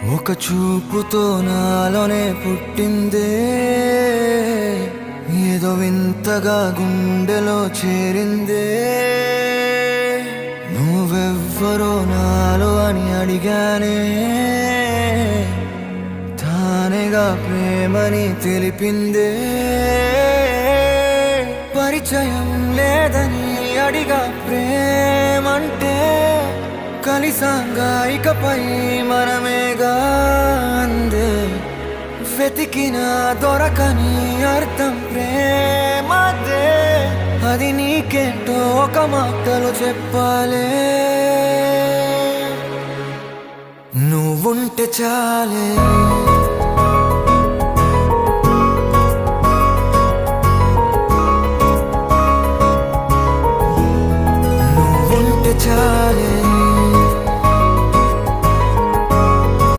ఒక చూపుతో నాలోనే పుట్టిందే, ఏదో వింతగా గుండెలో చేరిందే. నువ్వెవ్వరో నాలో అని అడిగానే, తానేగా ప్రేమని తెలిపిందే. పరిచయం లేదని అడిగా ప్రేమంటే, కలిసాంగా ఇకపై మనమేగా అందే. వెతికిన దొరకని అర్థం ప్రేమదే, అది నీకేంటో ఒక మాటలో చెప్పాలే. నువ్వుంటే చాలే